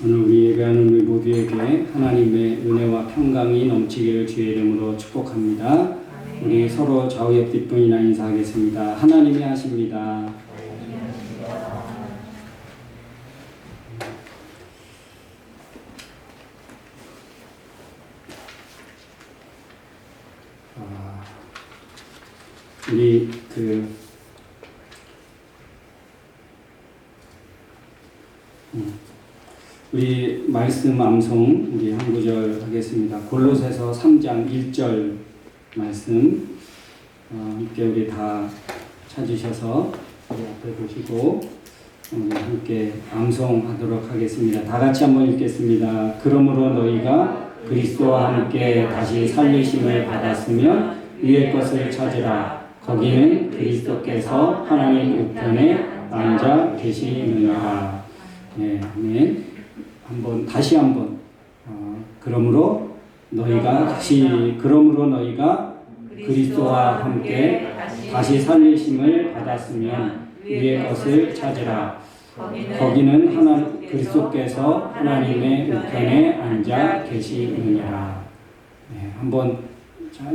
오늘 우리 예배하는 우리 모두에게 하나님의 은혜와 평강이 넘치기를 주의 이름으로 축복합니다. 우리 서로 좌우 옆 뒷분이나 인사하겠습니다. 하나님이 하십니다. 우리 말씀 암송 우리 한 구절 하겠습니다. 골로새서 3장 1절 말씀 함께 우리 다 찾으셔서 우리 앞에 보시고 함께 암송하도록 하겠습니다. 다 같이 한번 읽겠습니다. 그러므로 너희가 그리스도와 함께 다시 살리심을 받았으면 위의 것을 찾으라. 거기는 그리스도께서 하나님 우편에 앉아 계시느니라. 네, 아멘. 다시 한번. 그러므로 너희가 그리스도와 함께 다시 살리심을 받았으면 위의 것을 찾으라. 거기는 그리스도께서 하나님의 우편에 앉아 계시느니라. 네, 한번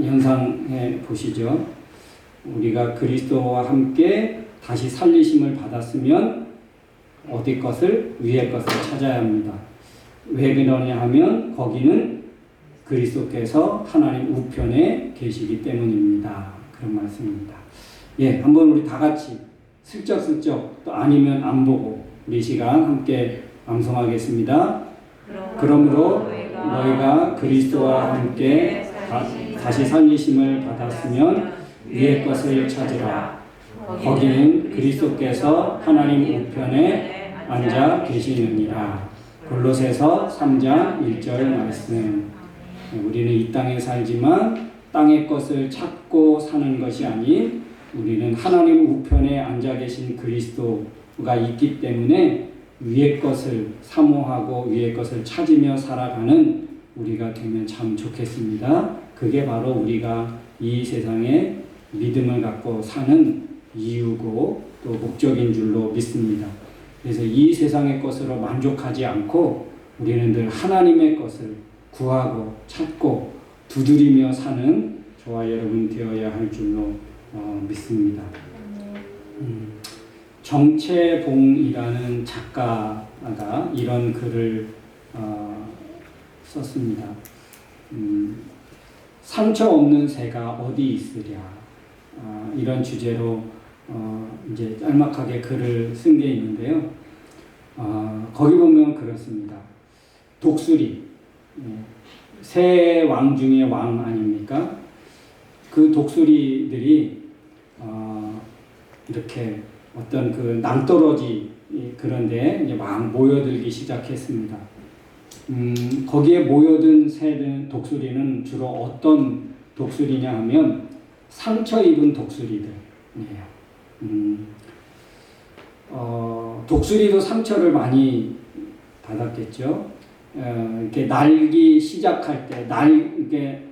연상해 보시죠. 우리가 그리스도와 함께 다시 살리심을 받았으면 어디 것을? 위의 것을 찾아야 합니다. 왜 그러냐 하면 거기는 그리스도께서 하나님 우편에 계시기 때문입니다. 그런 말씀입니다. 예, 한번 우리 다 같이 슬쩍슬쩍 또 아니면 안 보고 우리 시간 함께 암송하겠습니다. 그러므로 너희가 그리스도와 함께 다시 살리심을 받았으면 위의 것을 찾으라. 거기는 그리스도께서 하나님 우편에 앉아 계시느니라. 골로새서 3장 1절 말씀. 우리는 이 땅에 살지만 땅의 것을 찾고 사는 것이 아닌 우리는 하나님 우편에 앉아 계신 그리스도가 있기 때문에 위의 것을 사모하고 위의 것을 찾으며 살아가는 우리가 되면 참 좋겠습니다. 그게 바로 우리가 이 세상에 믿음을 갖고 사는 이유고 또 목적인 줄로 믿습니다. 그래서 이 세상의 것으로 만족하지 않고 우리는 늘 하나님의 것을 구하고 찾고 두드리며 사는 저와 여러분 되어야 할 줄로 믿습니다. 정채봉이라는 작가가 이런 글을 썼습니다. 상처 없는 새가 어디 있으랴. 이런 주제로 이제 짤막하게 글을 쓴 게 있는데요. 거기 보면 그렇습니다. 독수리, 새 왕 중에 왕 아닙니까? 그 독수리들이 이렇게 어떤 그 낭떠러지 그런데 이제 막 모여들기 시작했습니다. 거기에 모여든 독수리는 주로 어떤 독수리냐 하면 상처 입은 독수리들이에요. 독수리도 상처를 많이 받았겠죠. 이렇게 날기 시작할 때, 이렇게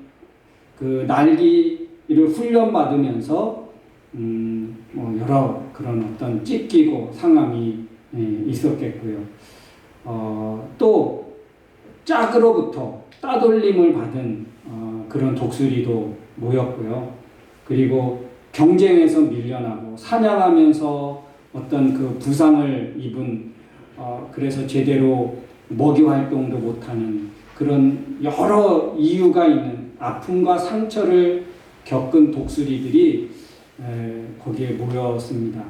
그 날기를 훈련받으면서 여러 그런 어떤 찢기고 상함이 있었겠고요. 또 짝으로부터 따돌림을 받은 그런 독수리도 모였고요. 그리고 경쟁에서 밀려나고 사냥하면서 어떤 그 부상을 입은 그래서 제대로 먹이 활동도 못하는 그런 여러 이유가 있는 아픔과 상처를 겪은 독수리들이 거기에 모였습니다.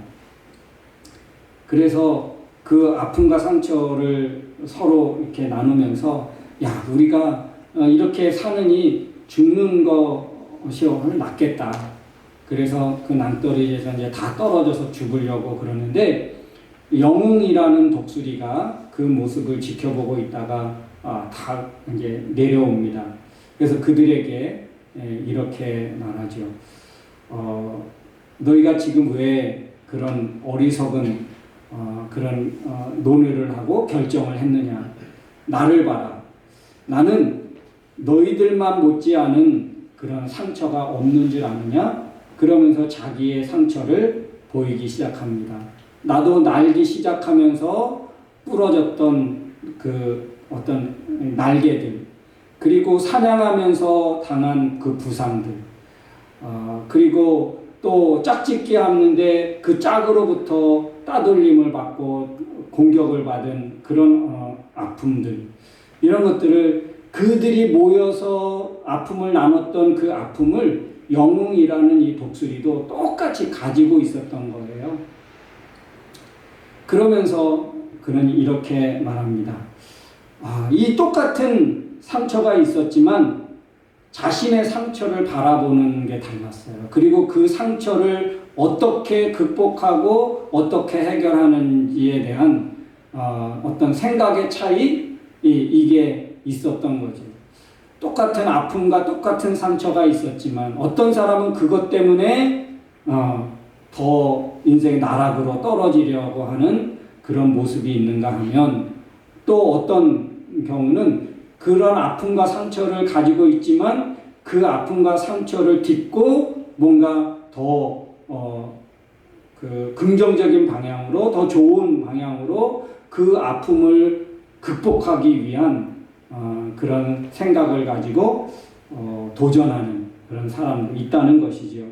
그래서 그 아픔과 상처를 서로 이렇게 나누면서 야, 우리가 이렇게 사느니 죽는 것이 낫겠다. 그래서 그 낭떠러지에서 이제 다 떨어져서 죽으려고 그러는데 영웅이라는 독수리가 그 모습을 지켜보고 있다가 다 이제 내려옵니다. 그래서 그들에게 이렇게 말하죠. 너희가 지금 왜 그런 어리석은 그런 논의를 하고 결정을 했느냐? 나를 봐라. 나는 너희들만 못지않은 그런 상처가 없는 줄 아느냐? 그러면서 자기의 상처를 보이기 시작합니다. 나도 날기 시작하면서 부러졌던 그 어떤 날개들, 그리고 사냥하면서 당한 그 부상들, 그리고 또 짝짓기 하는데 그 짝으로부터 따돌림을 받고 공격을 받은 그런 아픔들, 이런 것들을 그들이 모여서 아픔을 나눴던 그 아픔을 영웅이라는 이 독수리도 똑같이 가지고 있었던 거예요. 그러면서 그는 이렇게 말합니다. 이 똑같은 상처가 있었지만 자신의 상처를 바라보는 게 달랐어요. 그리고 그 상처를 어떻게 극복하고 어떻게 해결하는지에 대한 어떤 생각의 차이, 이게 있었던 거죠. 똑같은 아픔과 똑같은 상처가 있었지만 어떤 사람은 그것 때문에 더 인생의 나락으로 떨어지려고 하는 그런 모습이 있는가 하면, 또 어떤 경우는 그런 아픔과 상처를 가지고 있지만 그 아픔과 상처를 딛고 뭔가 더 그 긍정적인 방향으로, 더 좋은 방향으로 그 아픔을 극복하기 위한 그런 생각을 가지고 도전하는 그런 사람도 있다는 것이죠.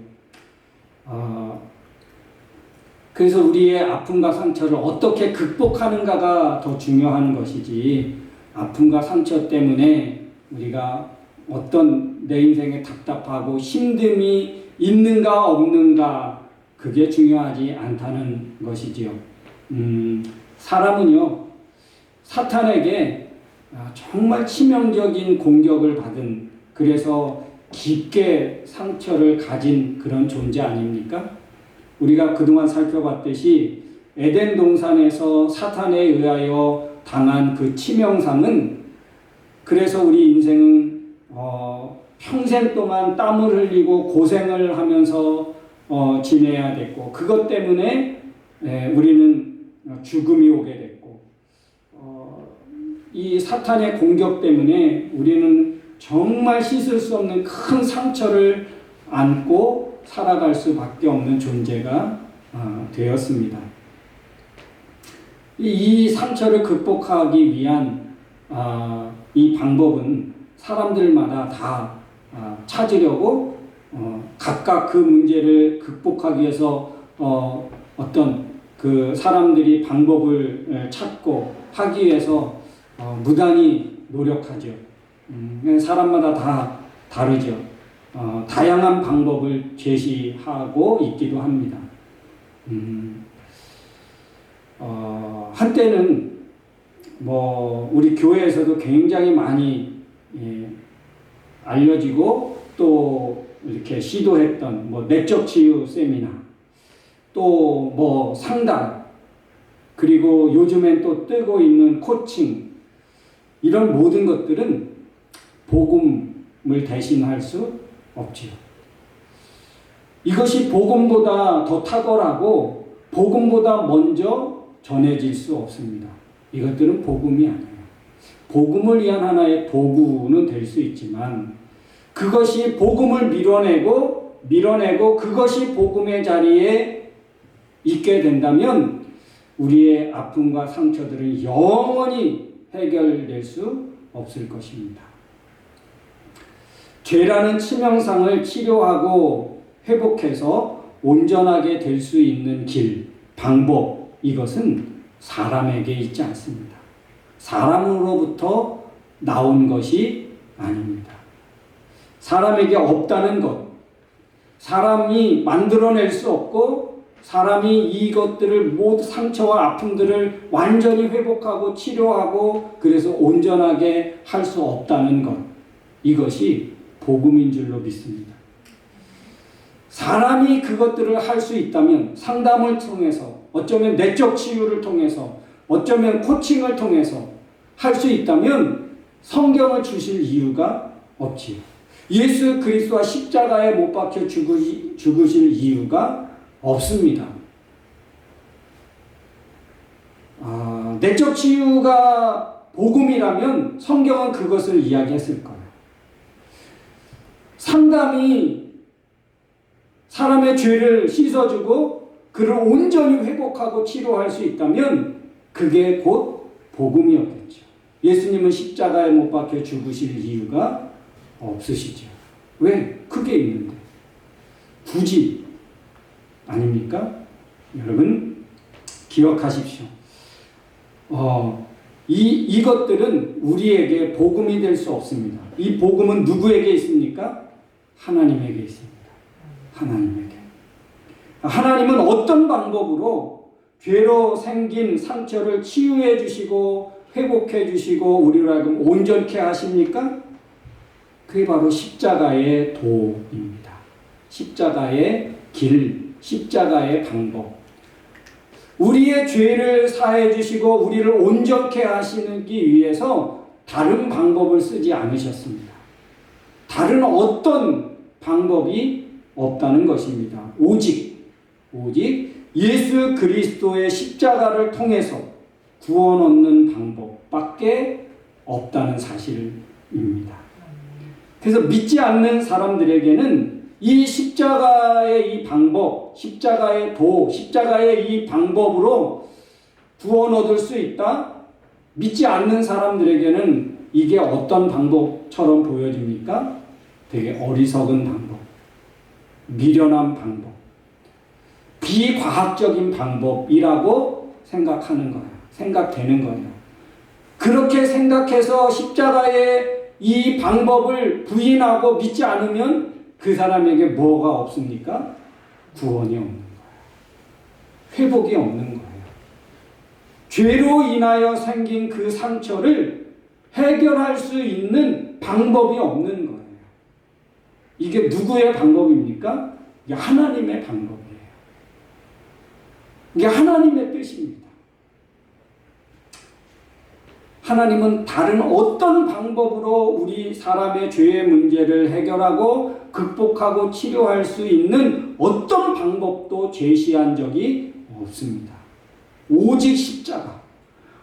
그래서 우리의 아픔과 상처를 어떻게 극복하는가가 더 중요한 것이지, 아픔과 상처 때문에 우리가 어떤 내 인생에 답답하고 힘듦이 있는가 없는가, 그게 중요하지 않다는 것이지요. 사람은요, 사탄에게 정말 치명적인 공격을 받은, 그래서 깊게 상처를 가진 그런 존재 아닙니까? 우리가 그동안 살펴봤듯이 에덴 동산에서 사탄에 의하여 당한 그 치명상은, 그래서 우리 인생은 평생 동안 땀을 흘리고 고생을 하면서 지내야 됐고, 그것 때문에 우리는 죽음이 오게 됐고, 이 사탄의 공격 때문에 우리는 정말 씻을 수 없는 큰 상처를 안고 살아갈 수밖에 없는 존재가 되었습니다. 이 상처를 극복하기 위한 이 방법은 사람들마다 다 찾으려고 각각 그 문제를 극복하기 위해서 어떤 그 사람들이 방법을 찾고 하기 위해서 무단히 노력하죠. 사람마다 다 다르죠. 다양한 방법을 제시하고 있기도 합니다. 한때는 우리 교회에서도 굉장히 많이 알려지고 또 이렇게 시도했던 내적 치유 세미나, 또 상담, 그리고 요즘엔 또 뜨고 있는 코칭, 이런 모든 것들은 복음을 대신할 수 없지요. 이것이 복음보다 더 탁월하고 복음보다 먼저 전해질 수 없습니다. 이것들은 복음이 아니에요. 복음을 위한 하나의 도구는 될 수 있지만, 그것이 복음을 밀어내고 그것이 복음의 자리에 있게 된다면 우리의 아픔과 상처들은 영원히 해결될 수 없을 것입니다. 죄라는 치명상을 치료하고 회복해서 온전하게 될 수 있는 길, 방법, 이것은 사람에게 있지 않습니다. 사람으로부터 나온 것이 아닙니다. 사람에게 없다는 것, 사람이 만들어낼 수 없고, 사람이 이것들을 모두 상처와 아픔들을 완전히 회복하고 치료하고 그래서 온전하게 할 수 없다는 것, 이것이 복음인 줄로 믿습니다. 사람이 그것들을 할 수 있다면, 상담을 통해서, 어쩌면 내적 치유를 통해서, 어쩌면 코칭을 통해서 할 수 있다면 성경을 주실 이유가 없지요. 예수 그리스도와 십자가에 못 박혀 죽으실 이유가 없습니다. 내적 치유가 복음이라면 성경은 그것을 이야기했을 거예요. 상담이 사람의 죄를 씻어주고 그를 온전히 회복하고 치료할 수 있다면 그게 곧 복음이었겠죠. 예수님은 십자가에 못 박혀 죽으실 이유가 없으시죠. 왜? 그게 있는데. 굳이 아닙니까? 여러분 기억하십시오. 이것들은 우리에게 복음이 될 수 없습니다. 이 복음은 누구에게 있습니까? 하나님에게 있습니다. 하나님에게. 하나님은 어떤 방법으로 죄로 생긴 상처를 치유해 주시고 회복해 주시고 우리로 하여금 온전케 하십니까? 그게 바로 십자가의 도입니다. 십자가의 길, 십자가의 방법. 우리의 죄를 사해 주시고 우리를 온전케 하시기 위해서 다른 방법을 쓰지 않으셨습니다. 다른 어떤 방법이 없다는 것입니다. 오직 예수 그리스도의 십자가를 통해서 구원 얻는 방법밖에 없다는 사실입니다. 그래서 믿지 않는 사람들에게는 이 십자가의 이 방법, 십자가의 도, 십자가의 이 방법으로 구원 얻을 수 있다? 믿지 않는 사람들에게는 이게 어떤 방법처럼 보여집니까? 되게 어리석은 방법, 미련한 방법, 비과학적인 방법이라고 생각하는 거예요. 생각되는 거예요. 그렇게 생각해서 십자가의 이 방법을 부인하고 믿지 않으면 그 사람에게 뭐가 없습니까? 구원이 없는 거예요. 회복이 없는 거예요. 죄로 인하여 생긴 그 상처를 해결할 수 있는 방법이 없는 거예요. 이게 누구의 방법입니까? 이게 하나님의 방법이에요. 이게 하나님의 뜻입니다. 하나님은 다른 어떤 방법으로 우리 사람의 죄의 문제를 해결하고 극복하고 치료할 수 있는 어떤 방법도 제시한 적이 없습니다. 오직 십자가,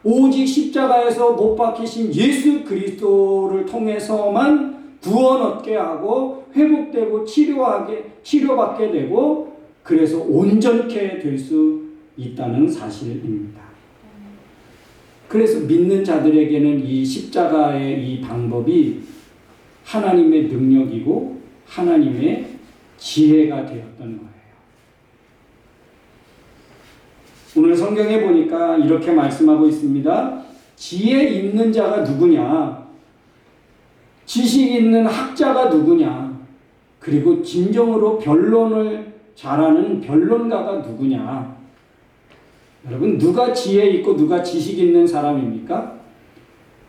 오직 십자가에서 못 박히신 예수 그리스도를 통해서만 구원 얻게 하고 회복되고 치료받게 되고 그래서 온전케 될 수 있다는 사실입니다. 그래서 믿는 자들에게는 이 십자가의 이 방법이 하나님의 능력이고 하나님의 지혜가 되었던 거예요. 오늘 성경에 보니까 이렇게 말씀하고 있습니다. 지혜 있는 자가 누구냐? 지식 있는 학자가 누구냐? 그리고 진정으로 변론을 잘하는 변론가가 누구냐? 여러분, 누가 지혜 있고 누가 지식 있는 사람입니까?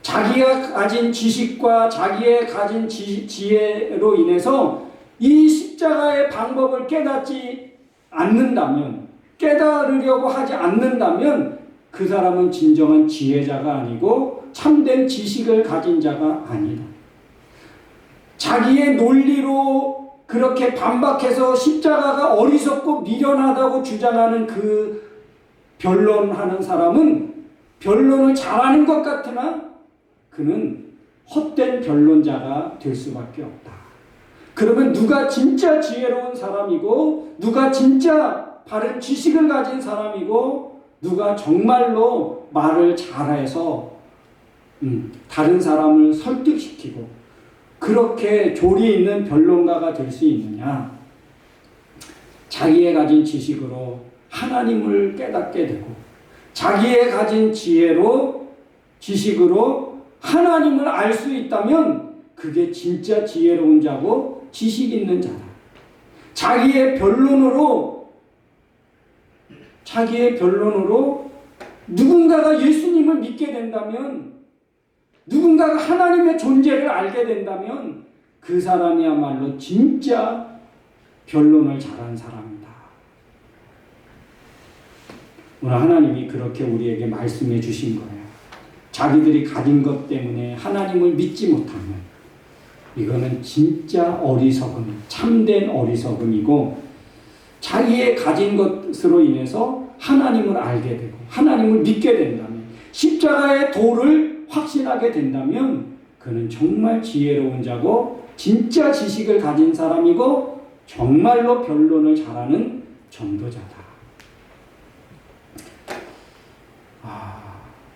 자기가 가진 지식과 자기의 가진 지혜로 인해서 이 십자가의 방법을 깨닫지 않는다면, 깨달으려고 하지 않는다면 그 사람은 진정한 지혜자가 아니고 참된 지식을 가진 자가 아니다. 자기의 논리로 그렇게 반박해서 십자가가 어리석고 미련하다고 주장하는 그 변론하는 사람은 변론을 잘하는 것 같으나 그는 헛된 변론자가 될 수밖에 없다. 그러면 누가 진짜 지혜로운 사람이고 누가 진짜 바른 지식을 가진 사람이고 누가 정말로 말을 잘해서 다른 사람을 설득시키고 그렇게 조리 있는 변론가가 될 수 있느냐? 자기의 가진 지식으로 하나님을 깨닫게 되고 자기의 가진 지식으로 하나님을 알 수 있다면 그게 진짜 지혜로운 자고 지식 있는 자다. 자기의 변론으로 누군가가 예수님을 믿게 된다면 누군가가 하나님의 존재를 알게 된다면 그 사람이야말로 진짜 변론을 잘한 사람이다. 오늘 하나님이 그렇게 우리에게 말씀해 주신 거예요. 자기들이 가진 것 때문에 하나님을 믿지 못하면 이거는 진짜 어리석음, 참된 어리석음이고 자기의 가진 것으로 인해서 하나님을 알게 되고 하나님을 믿게 된다면 십자가의 도를 확신하게 된다면 그는 정말 지혜로운 자고 진짜 지식을 가진 사람이고 정말로 변론을 잘하는 전도자다.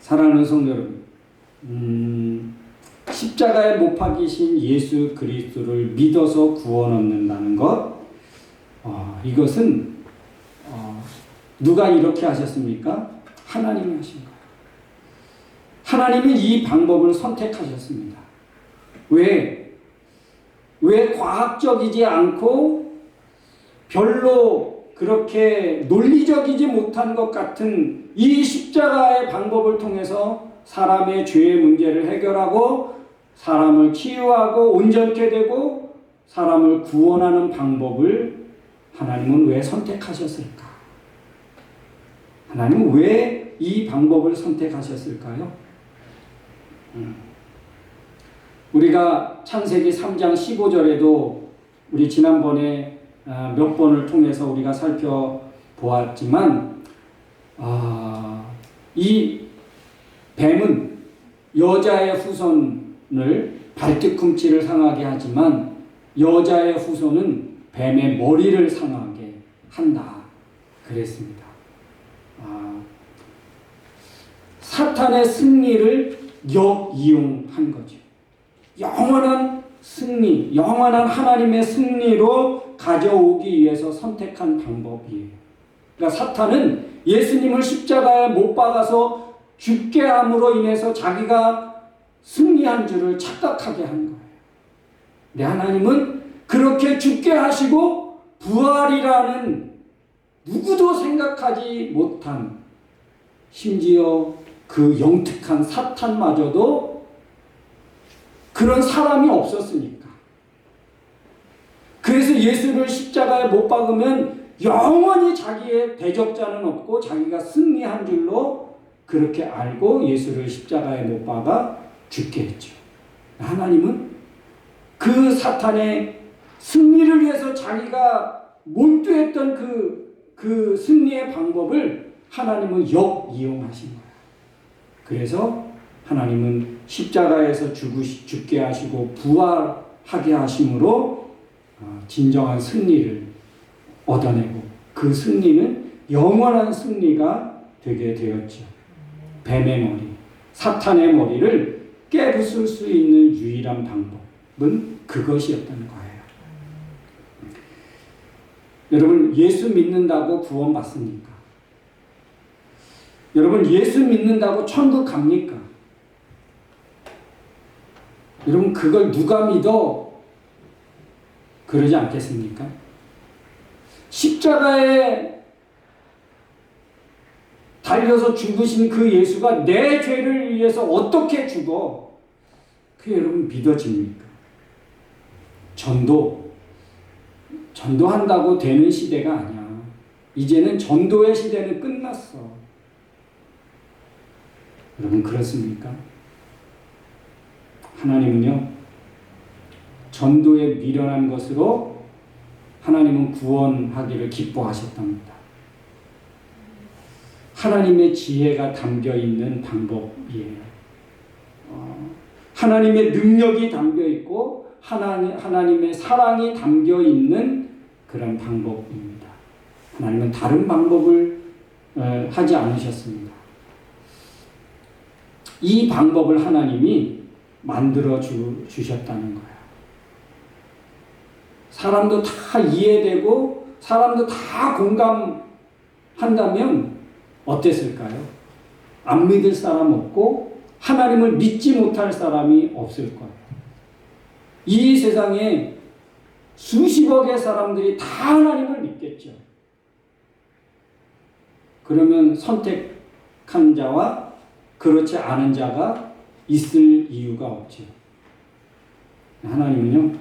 사랑하는 성도 여러분, 십자가에 못 박이신 예수 그리스도를 믿어서 구원 얻는다는 것, 이것은 누가 이렇게 하셨습니까? 하나님이 하신 거예요. 하나님이 이 방법을 선택하셨습니다. 왜 과학적이지 않고 별로 그렇게 논리적이지 못한 것 같은 이 십자가의 방법을 통해서 사람의 죄의 문제를 해결하고 사람을 치유하고 온전케 되고 사람을 구원하는 방법을 하나님은 왜 선택하셨을까? 하나님은 왜 이 방법을 선택하셨을까요? 우리가 창세기 3장 15절에도 우리 지난번에 몇 번을 통해서 우리가 살펴보았지만 이 뱀은 여자의 후손을 발뒤꿈치를 상하게 하지만 여자의 후손은 뱀의 머리를 상하게 한다 그랬습니다. 사탄의 승리를 역이용한 거죠. 영원한 승리, 영원한 하나님의 승리로 가져오기 위해서 선택한 방법이에요. 그러니까 사탄은 예수님을 십자가에 못 박아서 죽게 함으로 인해서 자기가 승리한 줄을 착각하게 한 거예요. 근데 하나님은 그렇게 죽게 하시고 부활이라는 누구도 생각하지 못한, 심지어 그 영특한 사탄마저도 그런 사람이 없었으니까. 그래서 예수를 십자가에 못 박으면 영원히 자기의 대적자는 없고 자기가 승리한 줄로 그렇게 알고 예수를 십자가에 못 박아 죽게 했죠. 하나님은 그 사탄의 승리를 위해서 자기가 몰두했던 그 승리의 방법을 하나님은 역이용하신 거예요. 그래서 하나님은 십자가에서 죽게 하시고 부활하게 하심으로 진정한 승리를 얻어내고 그 승리는 영원한 승리가 되게 되었죠. 뱀의 머리, 사탄의 머리를 깨부술 수 있는 유일한 방법은 그것이었다는 거예요. 여러분, 예수 믿는다고 구원받습니까? 여러분, 예수 믿는다고 천국 갑니까? 여러분, 그걸 누가 믿어? 그러지 않겠습니까? 십자가에 달려서 죽으신 그 예수가 내 죄를 위해서 어떻게 죽어? 그게 여러분 믿어집니까? 전도한다고 되는 시대가 아니야. 이제는 전도의 시대는 끝났어. 여러분 그렇습니까? 하나님은요, 전도에 미련한 것으로 하나님은 구원하기를 기뻐하셨답니다. 하나님의 지혜가 담겨있는 방법이에요. 하나님의 능력이 담겨있고 하나님의 사랑이 담겨있는 그런 방법입니다. 하나님은 다른 방법을 하지 않으셨습니다. 이 방법을 하나님이 만들어 주셨다는 거예요. 사람도 다 이해되고 사람도 다 공감한다면 어땠을까요? 안 믿을 사람 없고 하나님을 믿지 못할 사람이 없을 거예요. 이 세상에 수십억의 사람들이 다 하나님을 믿겠죠. 그러면 선택한 자와 그렇지 않은 자가 있을 이유가 없죠. 하나님은요,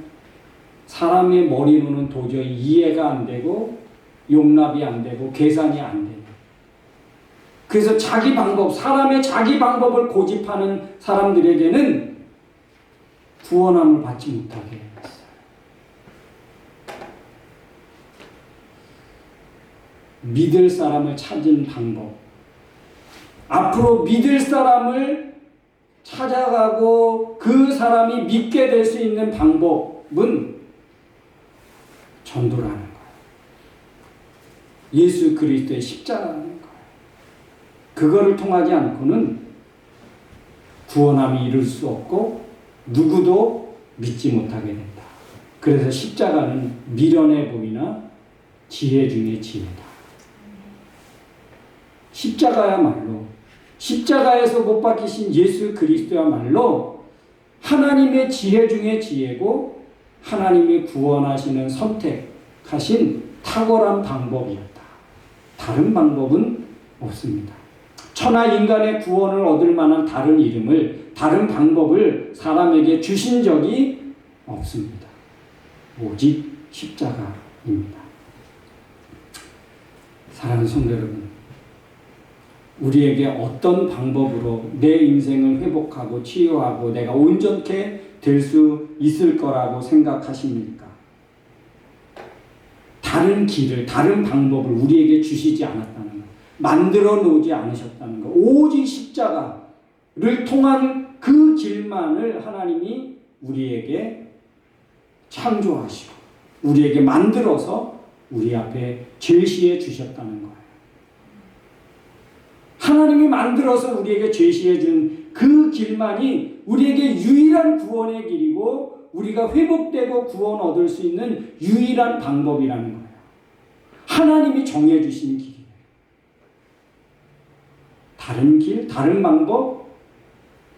사람의 머리로는 도저히 이해가 안 되고 용납이 안 되고 계산이 안 돼요. 그래서 사람의 자기 방법을 고집하는 사람들에게는 구원함을 받지 못하게 했어요. 믿을 사람을 찾은 방법, 앞으로 믿을 사람을 찾아가고 그 사람이 믿게 될 수 있는 방법은 전도라는 거예요. 예수 그리스도의 십자가라는 거예요. 그거를 통하지 않고는 구원함이 이룰 수 없고 누구도 믿지 못하게 된다. 그래서 십자가는 미련해 보이나 지혜 중에 지혜다. 십자가야말로 십자가에서 못 박히신 예수 그리스도야말로 하나님의 지혜 중에 지혜고 하나님이 구원하시는 선택하신 탁월한 방법이었다. 다른 방법은 없습니다. 천하 인간의 구원을 얻을 만한 다른 이름을, 다른 방법을 사람에게 주신 적이 없습니다. 오직 십자가입니다. 사랑하는 성도 여러분, 우리에게 어떤 방법으로 내 인생을 회복하고 치유하고 내가 온전케 될 수 있을 거라고 생각하십니까? 다른 길을, 다른 방법을 우리에게 주시지 않았다는 것, 만들어 놓지 않으셨다는 것, 오직 십자가를 통한 그 길만을 하나님이 우리에게 창조하시고 우리에게 만들어서 우리 앞에 제시해 주셨다는 거예요. 하나님이 만들어서 우리에게 제시해 준 그 길만이 우리에게 유일한 구원의 길이고 우리가 회복되고 구원 얻을 수 있는 유일한 방법이라는 거예요. 하나님이 정해 주신 길이에요. 다른 길, 다른 방법,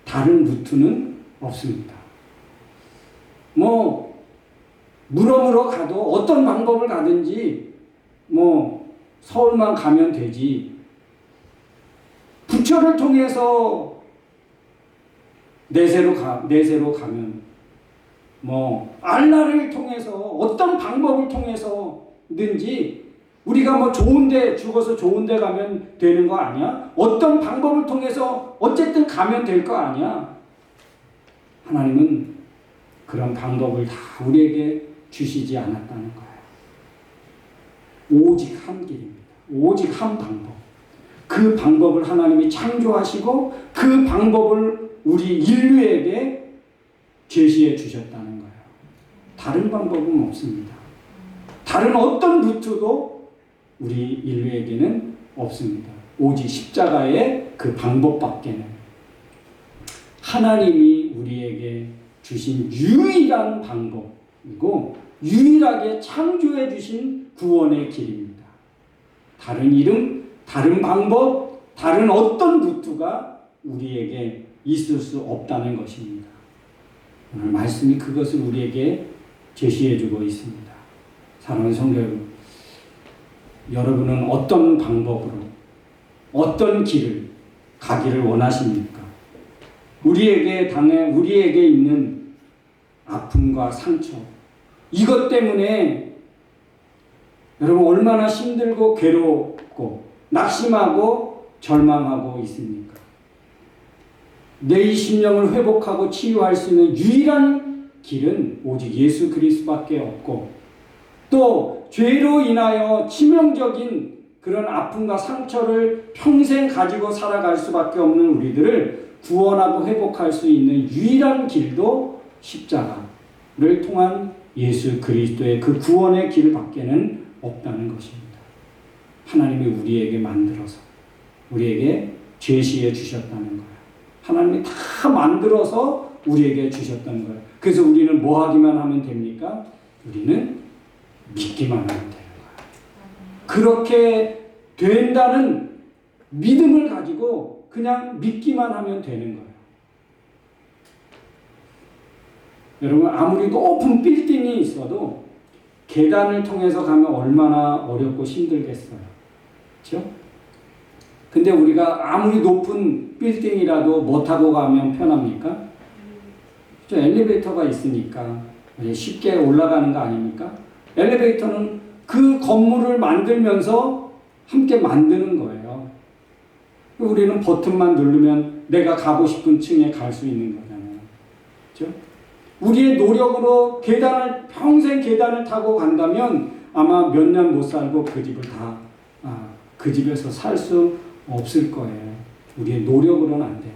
다른 루트는 없습니다. 물어물어 가도 어떤 방법을 가든지 서울만 가면 되지. 부처를 통해서 내세로 가면 알라를 통해서 어떤 방법을 통해서든지 우리가 좋은데 죽어서 좋은데 가면 되는 거 아니야? 어떤 방법을 통해서 어쨌든 가면 될 거 아니야? 하나님은 그런 방법을 다 우리에게 주시지 않았다는 거예요. 오직 한 길입니다. 오직 한 방법. 그 방법을 하나님이 창조하시고 그 방법을 우리 인류에게 제시해 주셨다는 거예요. 다른 방법은 없습니다. 다른 어떤 루트도 우리 인류에게는 없습니다. 오직 십자가의 그 방법밖에는 하나님이 우리에게 주신 유일한 방법이고 유일하게 창조해 주신 구원의 길입니다. 다른 이름, 다른 방법, 다른 어떤 루트가 우리에게 있을 수 없다는 것입니다. 오늘 말씀이 그것을 우리에게 제시해 주고 있습니다. 사랑하는 성도 여러분, 여러분은 어떤 방법으로 어떤 길을 가기를 원하십니까? 우리에게 있는 아픔과 상처, 이것 때문에 여러분 얼마나 힘들고 괴롭고 낙심하고 절망하고 있습니까? 내 심령을 회복하고 치유할 수 있는 유일한 길은 오직 예수 그리스도밖에 없고 또 죄로 인하여 치명적인 그런 아픔과 상처를 평생 가지고 살아갈 수밖에 없는 우리들을 구원하고 회복할 수 있는 유일한 길도 십자가를 통한 예수 그리스도의 그 구원의 길밖에는 없다는 것입니다. 하나님이 우리에게 만들어서 우리에게 제시해 주셨다는 거예요. 하나님이 다 만들어서 우리에게 주셨다는 거예요. 그래서 우리는 뭐 하기만 하면 됩니까? 우리는 믿기만 하면 되는 거예요. 그렇게 된다는 믿음을 가지고 그냥 믿기만 하면 되는 거예요. 여러분, 아무리 높은 빌딩이 있어도 계단을 통해서 가면 얼마나 어렵고 힘들겠어요. 그렇죠? 근데 우리가 아무리 높은 빌딩이라도 못 타고 가면 편합니까? 그렇죠? 엘리베이터가 있으니까 쉽게 올라가는 거 아닙니까? 엘리베이터는 그 건물을 만들면서 함께 만드는 거예요. 우리는 버튼만 누르면 내가 가고 싶은 층에 갈 수 있는 거잖아요. 그렇죠? 우리의 노력으로 평생 계단을 타고 간다면 아마 몇 년 못 살고 그 집을 그 집에서 살 수 없을 거예요. 우리의 노력으로는 안 되는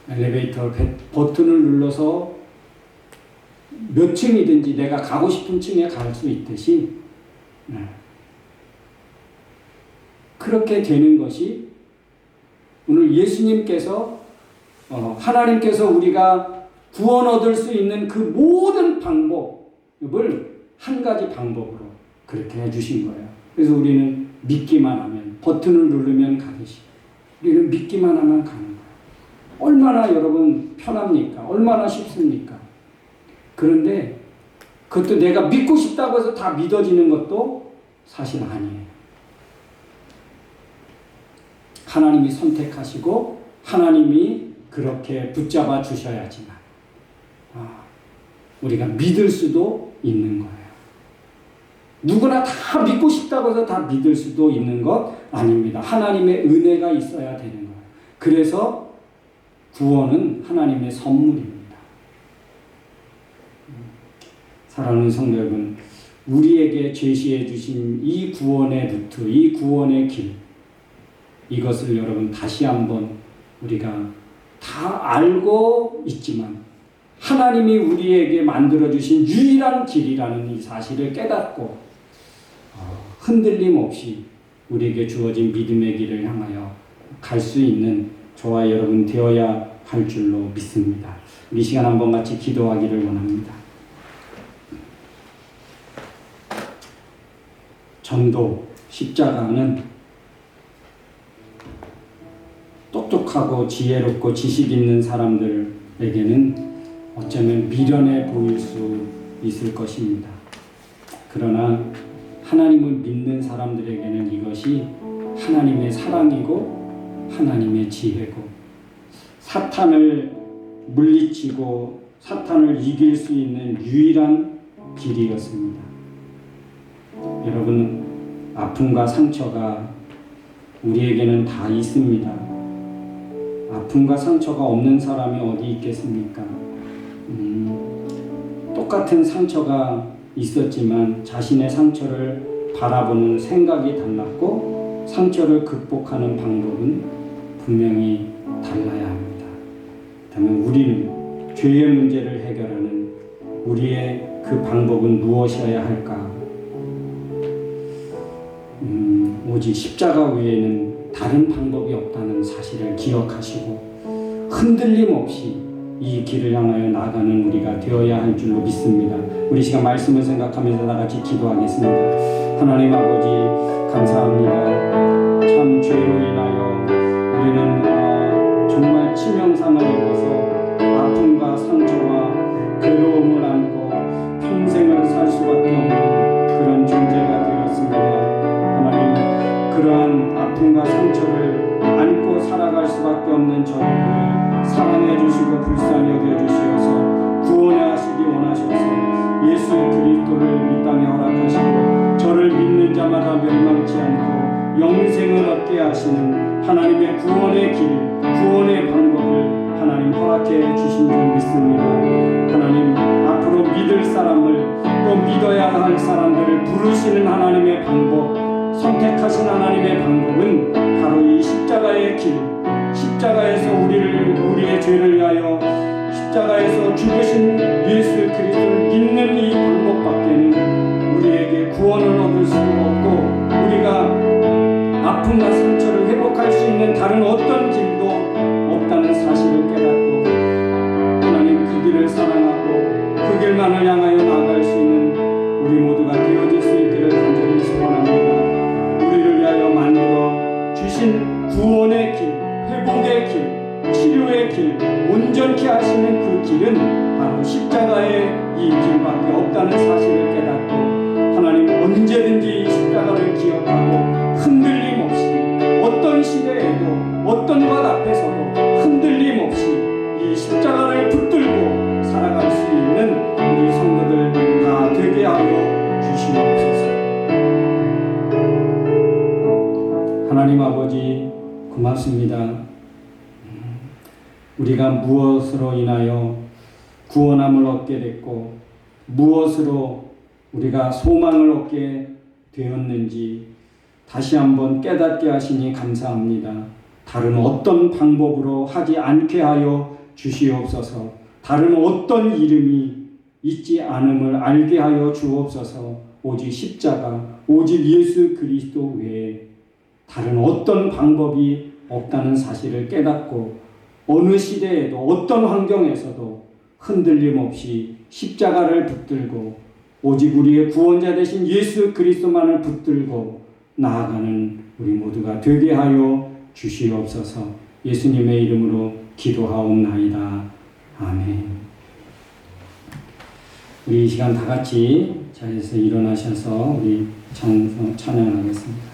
거예요. 엘리베이터 버튼을 눌러서 몇 층이든지 내가 가고 싶은 층에 갈 수 있듯이 그렇게 되는 것이 오늘 예수님께서 하나님께서 우리가 구원 얻을 수 있는 그 모든 방법을 한 가지 방법으로 그렇게 해주신 거예요. 그래서 우리는 믿기만 하면, 버튼을 누르면 가듯이 우리는 믿기만 하면 가는 거예요. 얼마나 여러분 편합니까? 얼마나 쉽습니까? 그런데 그것도 내가 믿고 싶다고 해서 다 믿어지는 것도 사실 아니에요. 하나님이 선택하시고 하나님이 그렇게 붙잡아 주셔야지만 우리가 믿을 수도 있는 거예요. 누구나 다 믿고 싶다고 해서 다 믿을 수도 있는 것 아닙니다. 하나님의 은혜가 있어야 되는 거예요. 그래서 구원은 하나님의 선물입니다. 사랑하는 성도 여러분, 우리에게 제시해 주신 이 구원의 루트, 이 구원의 길, 이것을 여러분 다시 한번 우리가 다 알고 있지만 하나님이 우리에게 만들어주신 유일한 길이라는 이 사실을 깨닫고 흔들림 없이 우리에게 주어진 믿음의 길을 향하여 갈 수 있는 저와 여러분 되어야 할 줄로 믿습니다. 우리 시간 한번 같이 기도하기를 원합니다. 전도, 십자가는 똑똑하고 지혜롭고 지식 있는 사람들에게는 어쩌면 미련해 보일 수 있을 것입니다. 그러나 하나님을 믿는 사람들에게는 이것이 하나님의 사랑이고 하나님의 지혜고 사탄을 물리치고 사탄을 이길 수 있는 유일한 길이었습니다. 여러분, 아픔과 상처가 우리에게는 다 있습니다. 아픔과 상처가 없는 사람이 어디 있겠습니까? 똑같은 상처가 있었지만 자신의 상처를 바라보는 생각이 달랐고 상처를 극복하는 방법은 분명히 달라야 합니다. 그렇다면 우리는 죄의 문제를 해결하는 우리의 그 방법은 무엇이어야 할까? 오직 십자가 외에는 다른 방법이 없다는 사실을 기억하시고 흔들림 없이 이 길을 향하여 나가는 우리가 되어야 할 줄로 믿습니다. 우리 시간 말씀을 생각하면서 다같이 기도하겠습니다. 하나님 아버지 감사합니다. 참 죄로 인하여 우리는 정말 치명상을 입어서 아픔과 상처와 괴로움을 안고 평생을 살 수밖에 없는 그런 존재가 되었습니다. 하나님, 그러한 아픔과 상처를 안고 살아갈 수밖에 없는 저를 사랑해 주시고 불쌍히 여겨 주시어서 구원하시기 원하셔서 예수 그리스도를 이 땅에 허락하시고 저를 믿는 자마다 멸망치 않고 영생을 얻게 하시는 하나님의 구원의 길, 구원의 방법을 하나님 허락해 주신 줄 믿습니다. 하나님, 앞으로 믿을 사람을 또 믿어야 할 사람들을 부르시는 하나님의 방법, 선택하신 하나님의 방법은 바로 이 십자가의 길, 십자가에서 우리의 죄를 위하여 십자가에서 죽으신 예수 그리스도를 믿는 이 방법밖에는 우리에게 구원을 얻을 수 없고 우리가 아픔과 상처를 회복할 수 있는 다른 어떤 길도 없다는 사실을 깨닫고 하나님 그 길을 사랑하고 그 길만을 향하여 나아갈 수 있는 우리 모두가 되어질 수 있기를 간절히 소원합니다. 우리를 위하여 만들어 주신 구원의 길, 회복의 길, 치료의 길, 온전케 하시는 그 길은 바로 십자가의 이 길밖에 없다는 사실을 깨닫고 하나님 언제든지 이 십자가를 기억하고 흔들림 없이 어떤 시대에도 어떤 것 앞에서도 흔들림 없이 이 십자가를 붙들고 살아갈 수 있는 우리 성도들 다 되게 하여 주시옵소서. 하나님 아버지 고맙습니다. 우리가 무엇으로 인하여 구원함을 얻게 됐고 무엇으로 우리가 소망을 얻게 되었는지 다시 한번 깨닫게 하시니 감사합니다. 다른 어떤 방법으로 하지 않게 하여 주시옵소서. 다른 어떤 이름이 있지 않음을 알게 하여 주옵소서. 오직 십자가, 오직 예수 그리스도 외에 다른 어떤 방법이 없다는 사실을 깨닫고 어느 시대에도 어떤 환경에서도 흔들림 없이 십자가를 붙들고 오직 우리의 구원자 되신 예수 그리스도만을 붙들고 나아가는 우리 모두가 되게 하여 주시옵소서. 예수님의 이름으로 기도하옵나이다. 아멘. 우리 이 시간 다 같이 자리에서 일어나셔서 우리 찬양하겠습니다.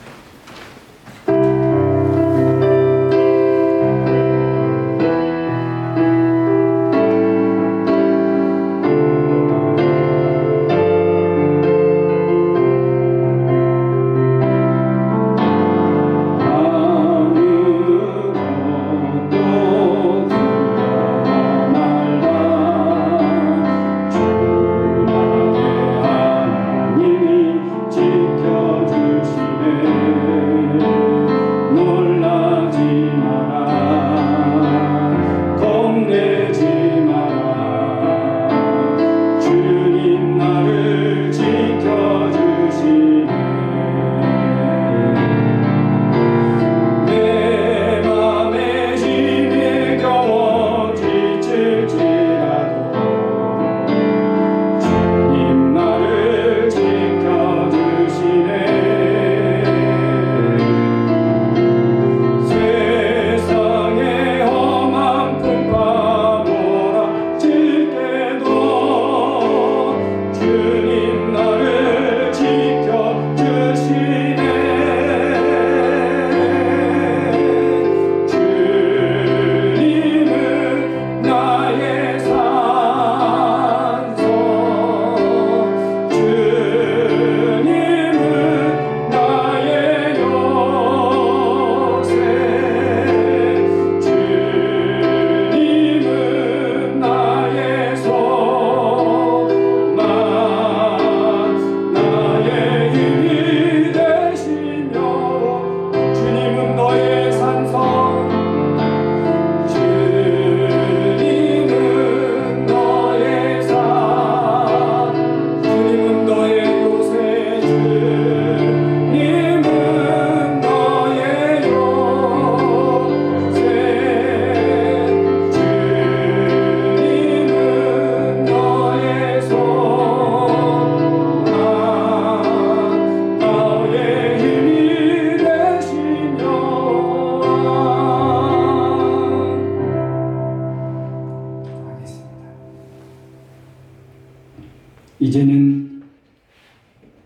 이제는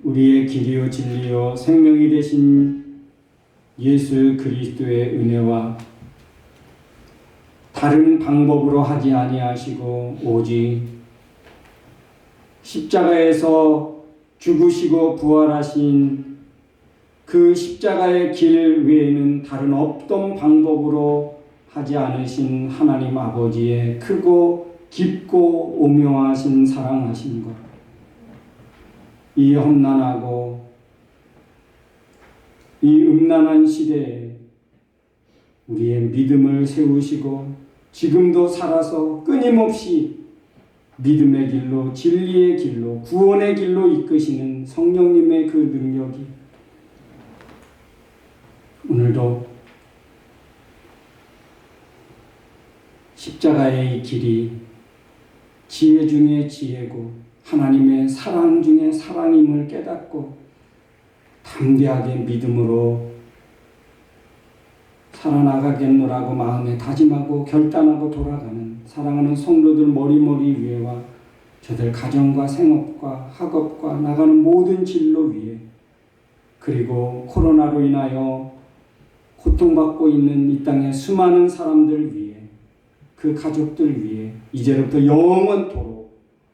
우리의 길이요 진리요 생명이 되신 예수 그리스도의 은혜와 다른 방법으로 하지 아니하시고 오직 십자가에서 죽으시고 부활하신 그 십자가의 길 외에는 다른 없던 방법으로 하지 않으신 하나님 아버지의 크고 깊고 오묘하신 사랑하신 것, 이 험난하고 이 음란한 시대에 우리의 믿음을 세우시고 지금도 살아서 끊임없이 믿음의 길로 진리의 길로 구원의 길로 이끄시는 성령님의 그 능력이 오늘도 십자가의 이 길이 지혜 중에 지혜고 하나님의 사랑 중에 사랑임을 깨닫고 담대하게 믿음으로 살아나가겠노라고 마음에 다짐하고 결단하고 돌아가는 사랑하는 성도들 머리머리 위에와 저들 가정과 생업과 학업과 나가는 모든 진로 위에, 그리고 코로나로 인하여 고통받고 있는 이 땅의 수많은 사람들 위에, 그 가족들 위에 이제부터 영원토록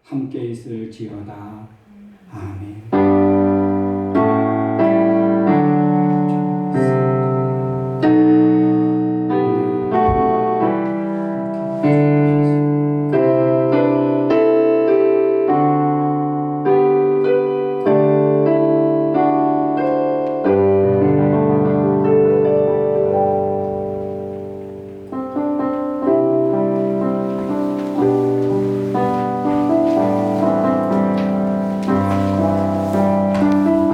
함께 있을지어다. 아멘.